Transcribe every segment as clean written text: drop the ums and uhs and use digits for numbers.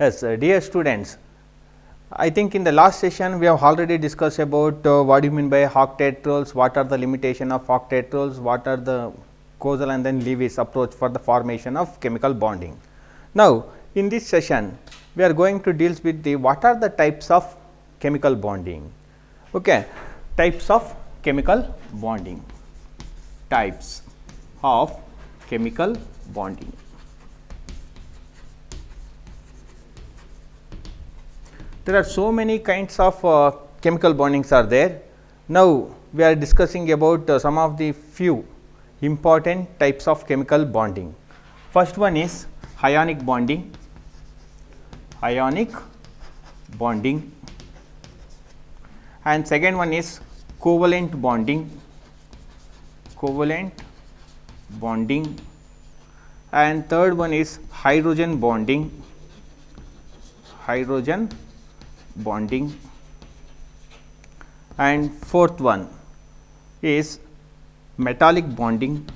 Yes, dear students, I think in the last session we have already discussed about what do you mean by octet rules, what are the limitation of octet rules, what are the causal and then Lewis approach for the formation of chemical bonding. Now, in this session we are going to deal with the what are the types of chemical bonding. Okay, types of chemical bonding, types of chemical bonding. There are so many kinds of chemical bondings are there. Now, we are discussing about some of the few important types of chemical bonding. First one is ionic bonding, and second one is covalent bonding, and third one is hydrogen bonding, and fourth one is metallic bonding,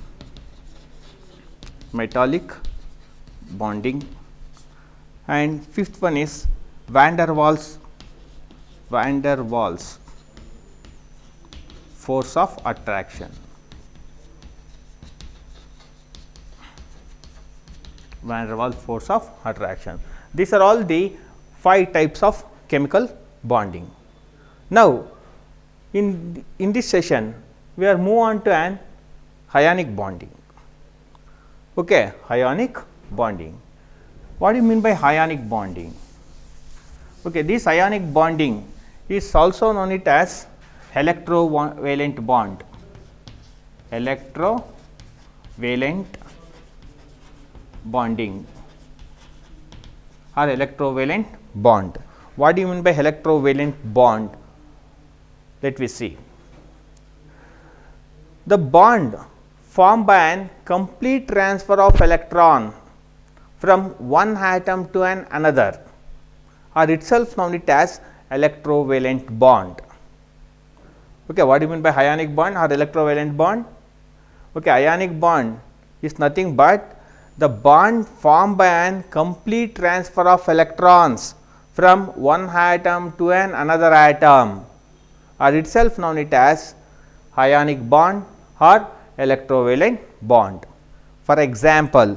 and fifth one is van der Waals force of attraction. Van der Waals force of attraction. These are all the 5 types of chemical bonding. Now, in this session we are move on to an ionic bonding. Okay, ionic bonding. What do you mean by ionic bonding? Okay, this ionic bonding is also known it as electrovalent bond. Electrovalent bonding or electrovalent bond. What do you mean by electrovalent bond? Let me see. The bond formed by an complete transfer of electron from one atom to another are itself known it as electrovalent bond. Okay, what do you mean by ionic bond or electrovalent bond? Okay, ionic bond is nothing but the bond formed by an complete transfer of electrons from one atom to another atom are itself known it as ionic bond or electrovalent bond. For example,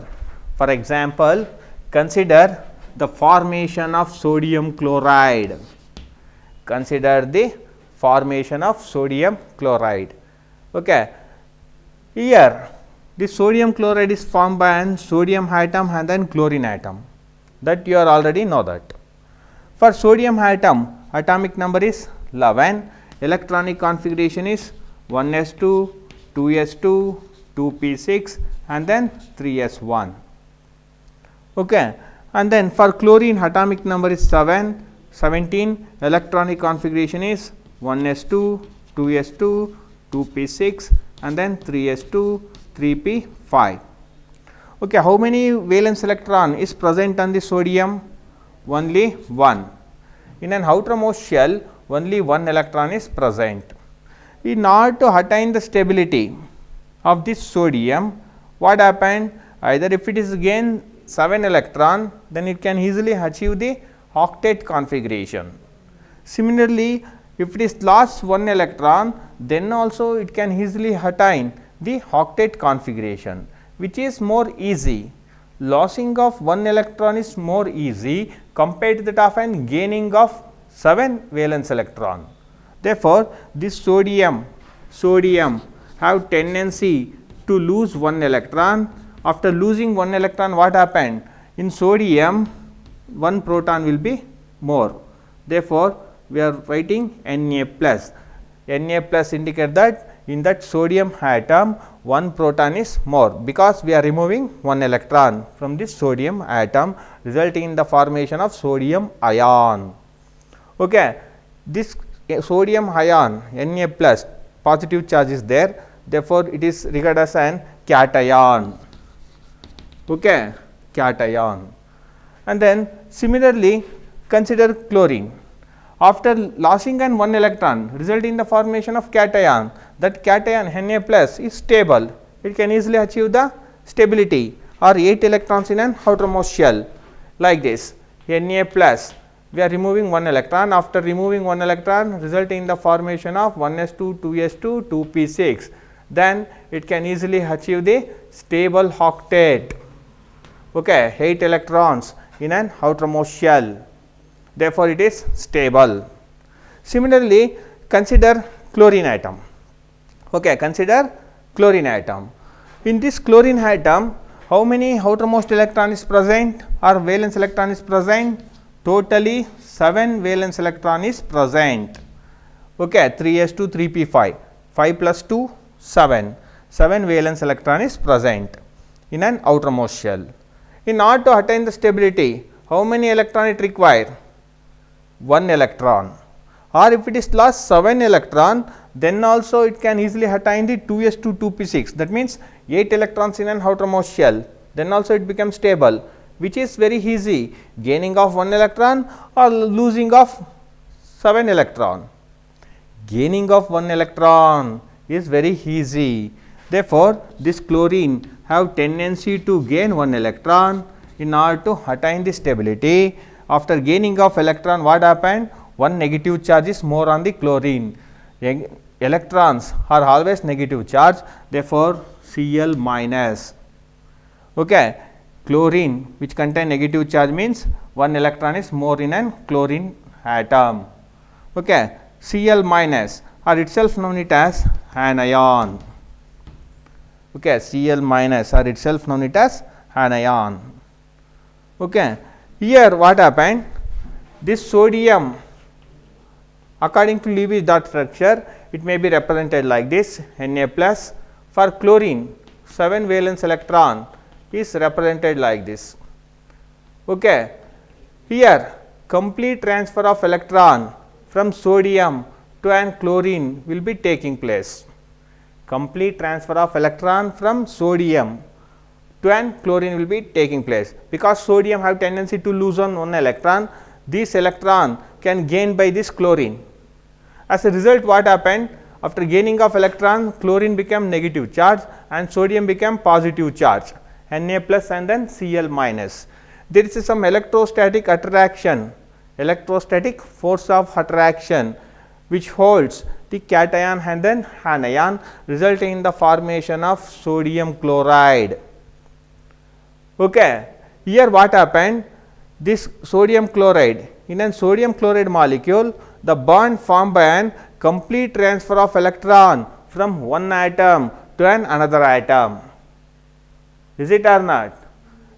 consider the formation of sodium chloride. Consider the formation of sodium chloride. Okay. Here the sodium chloride is formed by an sodium atom and then chlorine atom, that you are already know that. For sodium atom, atomic number is 11, electronic configuration is 1s2, 2s2, 2p6 and then 3s1. Okay. And then for chlorine, atomic number is 17, electronic configuration is 1s2, 2s2, 2p6 and then 3s2, 3p5. Okay, how many valence electron is present on the sodium? Only 1. In an outermost shell, only 1 electron is present. In order to attain the stability of this sodium, what happened? Either if it is gain 7 electron, then it can easily achieve the octet configuration. Similarly, if it is lost 1 electron, then also it can easily attain the octet configuration, which is more easy. Losing of 1 electron is more easy compared to that of an gaining of 7 valence electron. Therefore, this sodium have tendency to lose 1 electron. After losing 1 electron, what happened? In sodium, 1 proton will be more. Therefore, we are writing Na plus. Na plus indicate that in that sodium atom 1 proton is more, because we are removing 1 electron from this sodium atom, resulting in the formation of sodium ion. Okay. This sodium ion Na plus positive charge is there, therefore, it is regarded as an cation. Okay, cation. And then similarly consider chlorine. After losing an 1 electron, resulting in the formation of cation, that cation Na plus is stable. It can easily achieve the stability or 8 electrons in an outermost shell, like this. Na plus, we are removing one electron. After removing one electron, resulting in the formation of 1s2, 2s2, 2p6. Then it can easily achieve the stable octet. Okay, 8 electrons in an outermost shell. Therefore, it is stable. Similarly, consider chlorine atom. Okay, consider chlorine atom. In this chlorine atom, how many outermost electron is present or valence electron is present? Totally 7 valence electron is present. Okay, 3s2, 3p5, 5 plus 2, 7. 7 valence electron is present in an outermost shell. In order to attain the stability, how many electron it require? 1 electron. Or if it is lost 7 electron, then also it can easily attain the 2s2, 2p6. That means 8 electrons in an outermost shell. Then also it becomes stable, which is very easy, gaining of 1 electron or losing of 7 electron. Gaining of 1 electron is very easy. Therefore, this chlorine have tendency to gain 1 electron in order to attain the stability. After gaining of electron, what happened? One negative charge is more on the chlorine. Electrons are always negative charge, therefore, Cl minus. Okay. Chlorine which contain negative charge means 1 electron is more in an chlorine atom. Okay. Cl minus or itself known it as anion. Okay. Cl minus or itself known it as anion. Okay. Here what happened? This sodium, according to Lewis dot structure, it may be represented like this, Na plus. For chlorine, 7 valence electron is represented like this. Okay. Here complete transfer of electron from sodium to an chlorine will be taking place. Complete transfer of electron from sodium to an chlorine will be taking place. Because sodium have tendency to lose on 1 electron, this electron can gain by this chlorine. As a result, what happened? After gaining of electron, chlorine became negative charge and sodium became positive charge, Na plus and then Cl minus. There is some electrostatic attraction, electrostatic force of attraction which holds the cation and then anion, resulting in the formation of sodium chloride. Okay. Here what happened? This sodium chloride, in a sodium chloride molecule, the bond formed by an complete transfer of electron from one atom to another atom. Is it or not?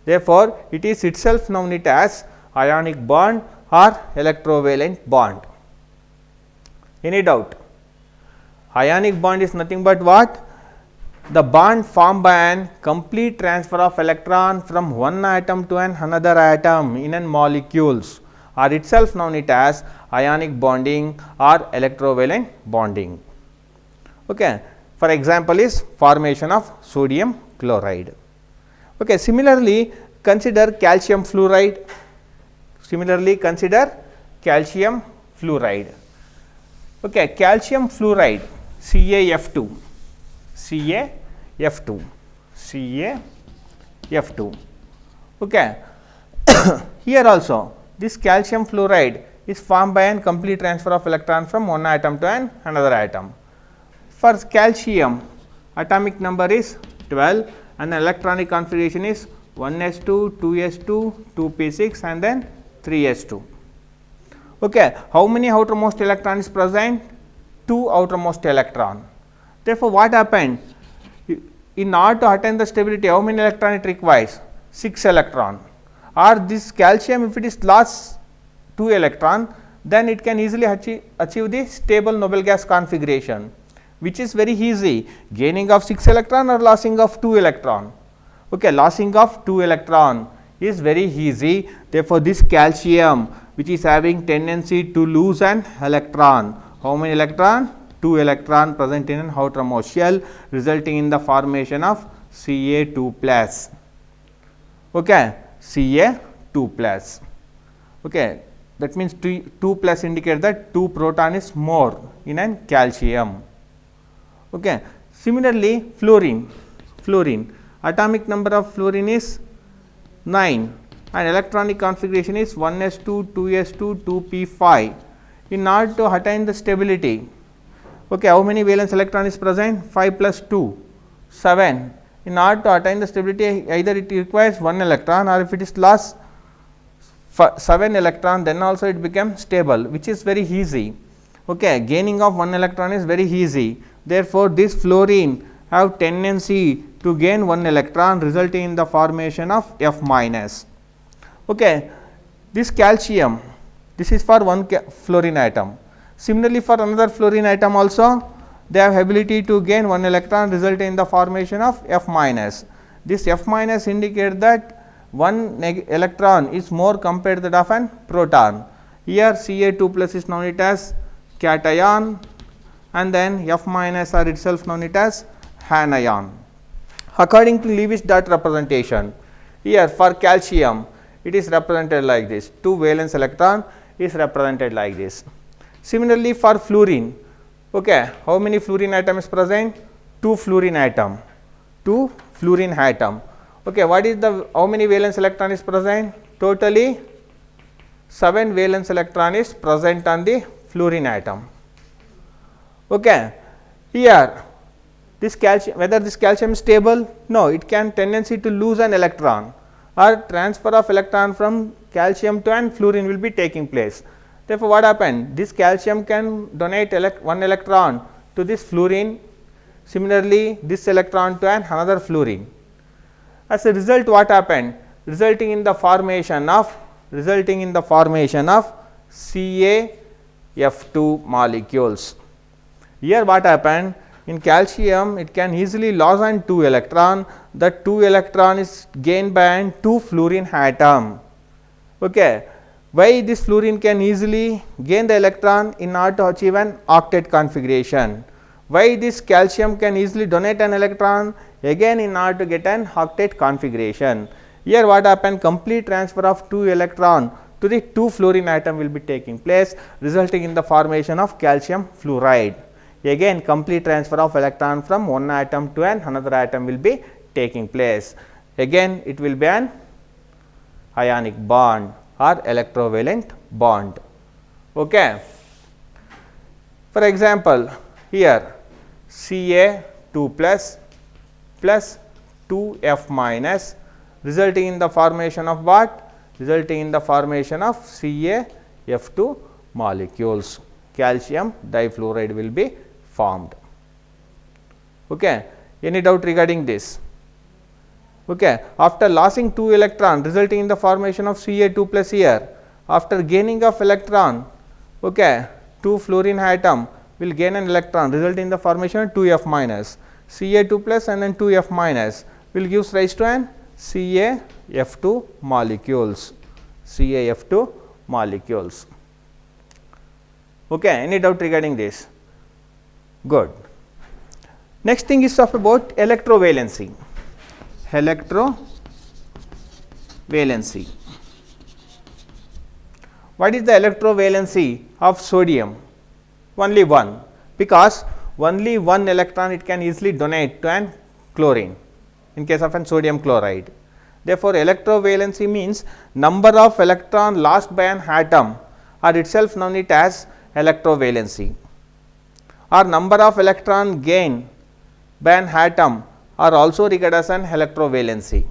Therefore, it is itself known it as ionic bond or electrovalent bond. Any doubt? Ionic bond is nothing but what? The bond formed by an complete transfer of electron from one atom to another atom in an molecules are itself known it as ionic bonding or electrovalent bonding. Okay. For example is formation of sodium chloride. Okay. Similarly, consider calcium fluoride. Similarly, consider calcium fluoride. Okay. Calcium fluoride CaF2, CaF2, CaF2. Okay. Here also this calcium fluoride is formed by a complete transfer of electron from one atom to another atom. For calcium, atomic number is 12 and the electronic configuration is 1s2, 2s2, 2p6 and then 3s2. Okay. How many outermost electron is present? 2 outermost electron. Therefore, what happened? In order to attain the stability, how many electron it requires? 6 electron. Or this calcium, if it is lost 2 electron, then it can easily achieve the stable noble gas configuration, which is very easy, gaining of 6 electron or losing of 2 electron. Okay, losing of 2 electron is very easy. Therefore, this calcium which is having tendency to lose an electron. How many electron? 2 electron present in an outermost shell, resulting in the formation of Ca2 plus. Okay, Ca2 plus. Okay, that means 2 plus indicate that 2 proton is more in an calcium. Okay. Similarly, fluorine, atomic number of fluorine is 9 and electronic configuration is 1s2, 2s2, 2p5. In order to attain the stability, okay, how many valence electron is present? 5 plus 2, 7. In order to attain the stability, either it requires 1 electron, or if it is lost 7 electron, then also it becomes stable, which is very easy. Okay, gaining of 1 electron is very easy. Therefore, this fluorine have tendency to gain 1 electron, resulting in the formation of F minus. Okay, this calcium, this is for one fluorine atom. Similarly, for another fluorine atom also, they have ability to gain 1 electron, resulting in the formation of F minus. This F minus indicates that 1 electron is more compared to that of an proton. Here Ca2 plus is known it as cation, and then F minus are itself known it as anion. According to Lewis dot representation, here for calcium it is represented like this, 2 valence electron is represented like this. Similarly, for fluorine, okay, how many fluorine atom is present? 2 fluorine atom, 2 fluorine atom. Okay, what is the, how many valence electron is present? Totally 7 valence electron is present on the fluorine atom. Okay, here this calcium, whether this calcium is stable? No, it can tendency to lose an electron, or transfer of electron from calcium to an fluorine will be taking place. Therefore, what happened? This calcium can donate 1 electron to this fluorine, similarly this electron to another fluorine. As a result, what happened? Resulting in the formation of CaF2 molecules. Here what happened? In calcium, it can easily lose an 2 electron. The 2 electron is gained by an 2 fluorine atom. Okay. Why this fluorine can easily gain the electron? In order to achieve an octet configuration. Why this calcium can easily donate an electron? Again, in order to get an octet configuration. Here what happened? Complete transfer of 2 electron to the 2 fluorine atom will be taking place, resulting in the formation of calcium fluoride. Again, complete transfer of electron from one atom to another atom will be taking place. Again, it will be an ionic bond or electrovalent bond. Okay. For example, here Ca2 plus 2F minus, resulting in the formation of what? Resulting in the formation of CaF2 molecules. Calcium difluoride will be formed. Okay. Any doubt regarding this? Okay. After losing 2 electron, resulting in the formation of Ca2 plus here, after gaining of electron, okay, 2 fluorine atom will gain an electron, resulting in the formation of 2F minus. Ca2 plus and then 2F minus will give rise to an CaF2 molecules. CaF2 molecules. Okay. Any doubt regarding this? Good. Next thing is about electrovalency. Electrovalency. What is the electrovalency of sodium? Only 1, because only 1 electron it can easily donate to an chlorine in case of an sodium chloride. Therefore, electrovalency means number of electron lost by an atom are itself known it as electrovalency, or number of electron gained by an atom are also regarded as an electrovalency.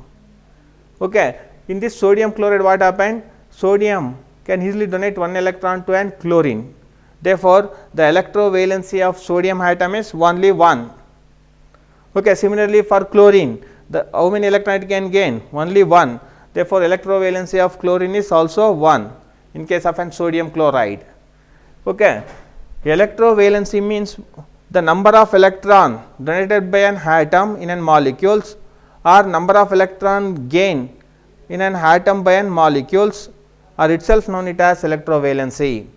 Okay. In this sodium chloride, what happened? Sodium can easily donate 1 electron to an chlorine. Therefore, the electrovalency of sodium atom is only 1. Okay. Similarly, for chlorine, the how many electron it can gain? Only 1. Therefore, electrovalency of chlorine is also 1 in case of an sodium chloride. Okay. Electrovalency means the number of electron donated by an atom in an molecules, or number of electron gained in an atom by an molecules are itself known it as electrovalency.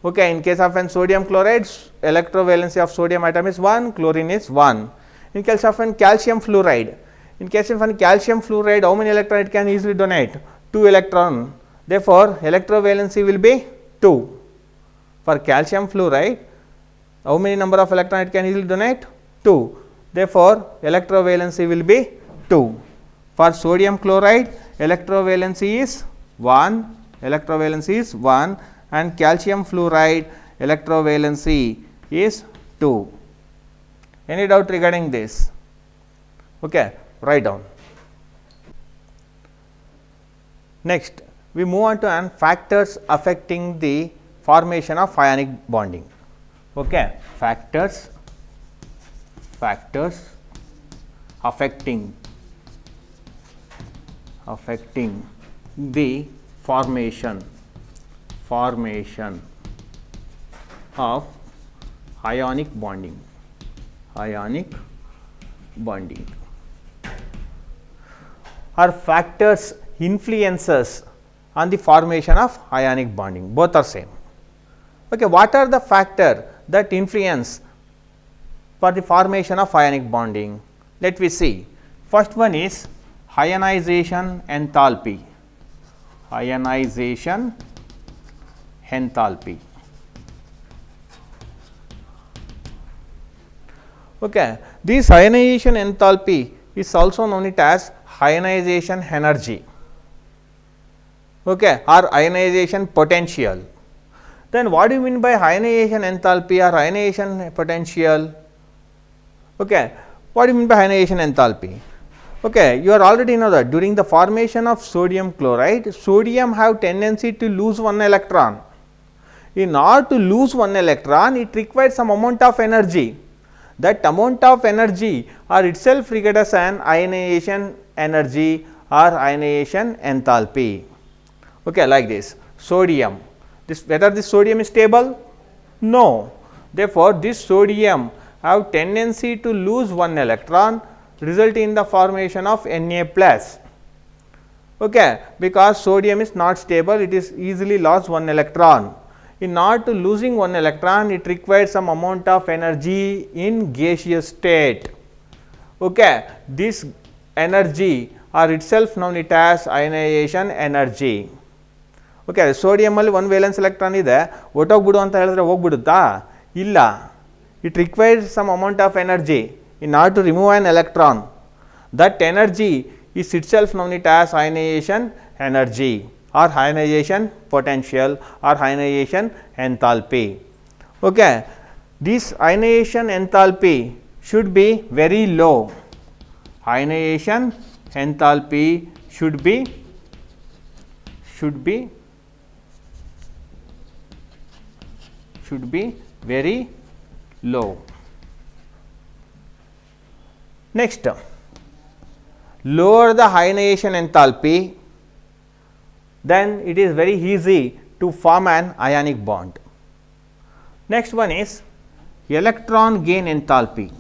Okay. In case of an sodium chloride, electrovalency of sodium atom is 1, chlorine is 1. In case of an calcium fluoride, how many electron it can easily donate? 2 electron. Therefore, electrovalency will be 2. For calcium fluoride, how many number of electron it can easily donate? 2. Therefore, electrovalency will be 2. For sodium chloride, electrovalency is 1, and calcium fluoride electrovalency is 2. Any doubt regarding this? Okay, write down. Next, we move on to factors affecting the formation of ionic bonding. Okay, factors affecting the formation of ionic bonding. Are factors influences on the formation of ionic bonding, both are same. Okay, what are the factors that influence for the formation of ionic bonding? Let me see. First one is ionization enthalpy. Okay, this ionization enthalpy is also known as ionization energy, okay, or ionization potential. Then what do you mean by ionization enthalpy or ionization potential? Okay, what do you mean by ionization enthalpy? Okay, you are already know that during the formation of sodium chloride, sodium have tendency to lose one electron. In order to lose one electron, it requires some amount of energy. That amount of energy are itself regarded as an ionization energy or ionization enthalpy. Okay, like this. Sodium, whether this sodium is stable? No. Therefore, this sodium have tendency to lose one electron, resulting in the formation of Na plus. Okay, because sodium is not stable, it is easily lost one electron. In order to losing one electron, it requires some amount of energy in gaseous state. Okay, this energy are itself known it as ionization energy. Okay, sodium ಅಲ್ಲಿ one valence electron ಇದೆ, ಒಟ್ಟೋಗ್ಬಿಡು ಅಂತ ಹೇಳಿದ್ರೆ ಹೋಗ್ಬಿಡುತ್ತಾ? ಇಲ್ಲ. It requires some amount of energy in order to remove an electron. That energy is itself known it as ionization energy or ionization potential or ionization enthalpy. Okay, this ionization enthalpy should be very low. Ionization enthalpy should be very low. Next, lower the ionization enthalpy, then it is very easy to form an ionic bond. Next one is electron gain enthalpy.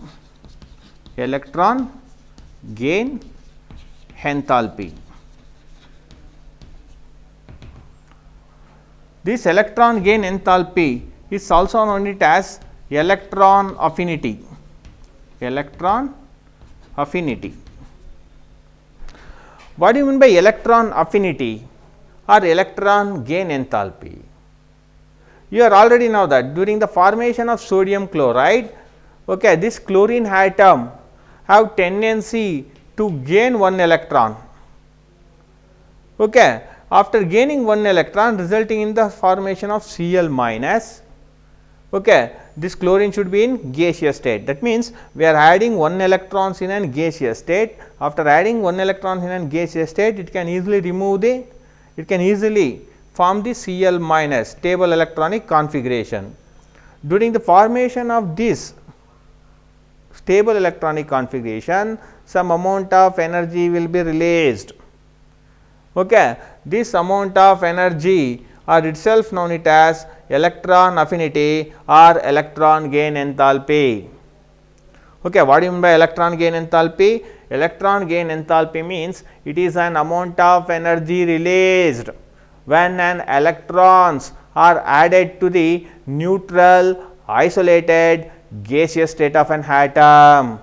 This electron gain enthalpy is also known it as electron affinity. What do you mean by electron affinity or electron gain enthalpy? You are already know that during the formation of sodium chloride, okay, this chlorine atom have tendency to gain one electron. Okay, after gaining one electron, resulting in the formation of Cl minus. Okay, this chlorine should be in gaseous state. That means we are adding one electrons in an gaseous state. After adding one electron in an gaseous state, it can easily form the Cl minus stable electronic configuration. During the formation of this stable electronic configuration, some amount of energy will be released. Okay, this amount of energy are itself known it as electron affinity or electron gain enthalpy. Okay, what do you mean by electron gain enthalpy? Electron gain enthalpy means it is an amount of energy released when an electrons are added to the neutral isolated gaseous state of an atom.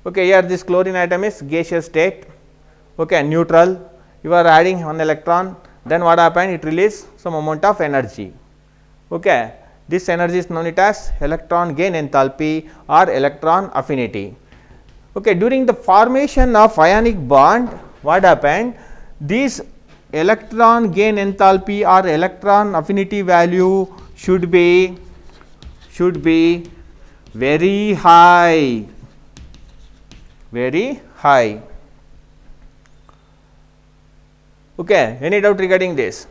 Okay, here this chlorine atom is gaseous state, okay, neutral. You are adding one electron, then what happen? It release some amount of energy. Okay, this energy is known it as electron gain enthalpy or electron affinity. Okay, during the formation of ionic bond, what happened? This electron gain enthalpy or electron affinity value should be very high, very high. Okay, any doubt regarding this?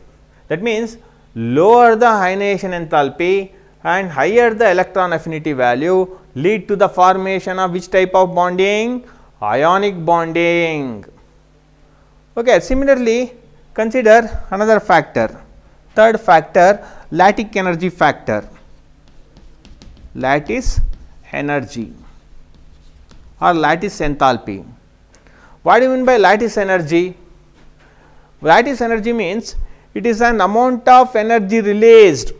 That means lower the ionization enthalpy and higher the electron affinity value lead to the formation of which type of bonding? Ionic bonding. Okay, similarly consider another factor, third factor, lattice energy factor, lattice energy or lattice enthalpy. What do you mean by lattice energy? Lattice energy means it is an amount of energy released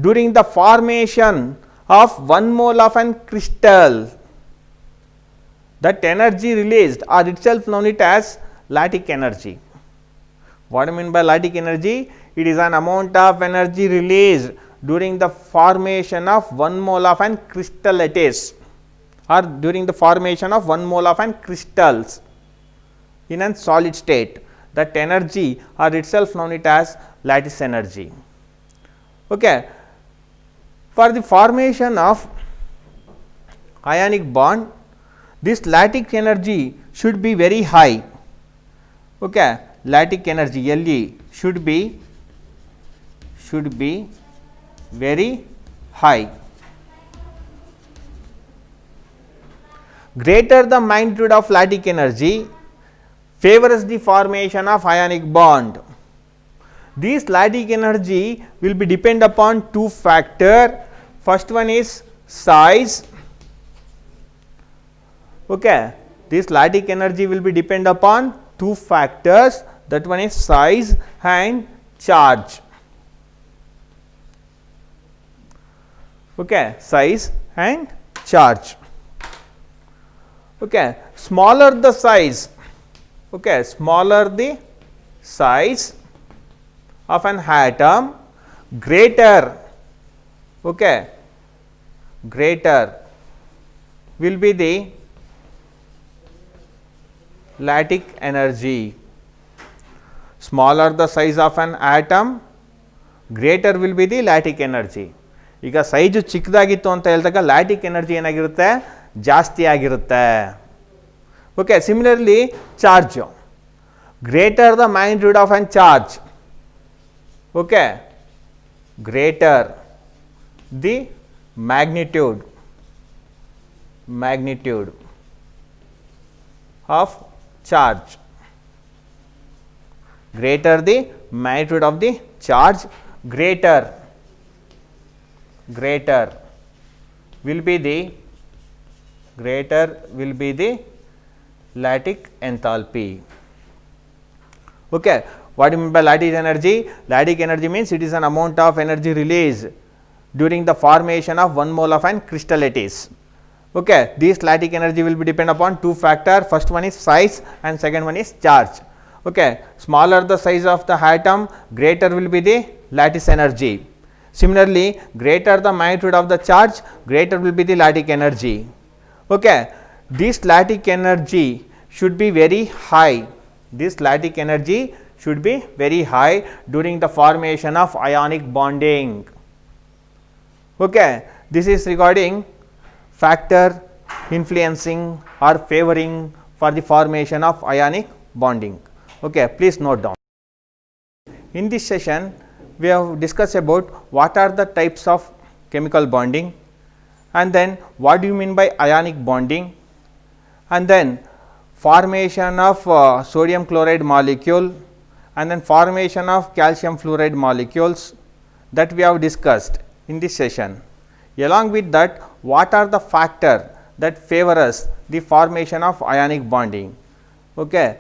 during the formation of 1 mole of an crystal. That energy released are itself known it as lattice energy. What do I mean by lattice energy? It is an amount of energy released during the formation of 1 mole of an crystal lattice or during the formation of 1 mole of an crystals in a solid state. That energy are itself known it as lattice energy. Okay. For the formation of ionic bond, this lattice energy should be very high. Okay. Lattice energy Le should be very high. Greater the magnitude of lattice energy favors the formation of ionic bond. This lattice energy will be depend upon two factors. First one is size. Okay. This lattice energy will be depend upon two factors, that one is size and charge. Okay. Size and charge. Okay. Smaller the size, okay, smaller the size of an atom, greater, okay, greater will be the lattice energy. Smaller the size of an atom, greater will be the lattice energy. ಈಗ size ಚಿಕ್ಕದಾಗಿತ್ತು ಅಂತ ಹೇಳಿದಾಗ ಲ್ಯಾಟಿಕ್ energy ಏನಾಗಿರುತ್ತೆ, ಜಾಸ್ತಿ ಆಗಿರುತ್ತೆ. Okay. Similarly charge, greater the magnitude of on charge, okay, greater the magnitude of charge, greater the magnitude of the charge, greater will be the lattice enthalpy. Okay. What do you mean by lattice energy? Lattice energy means it is an amount of energy released during the formation of 1 mole of an crystal lattice. Okay. This lattice energy will be depend upon two factors. First one is size and second one is charge. Okay. Smaller the size of the atom, greater will be the lattice energy. Similarly, greater the magnitude of the charge, greater will be the lattice energy. Okay. This lattice energy should be very high. This lattice energy should be very high during the formation of ionic bonding. Okay. This is regarding factor influencing or favoring for the formation of ionic bonding. Okay. Please note down. In this session, we have discussed about what are the types of chemical bonding, and then what do you mean by ionic bonding, and then formation of sodium chloride molecule, and then formation of calcium fluoride molecules, that we have discussed in this session. Along with that, what are the factors that favor us the formation of ionic bonding. Okay.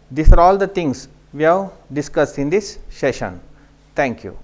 These are all the things we have discussed in this session. Thank you.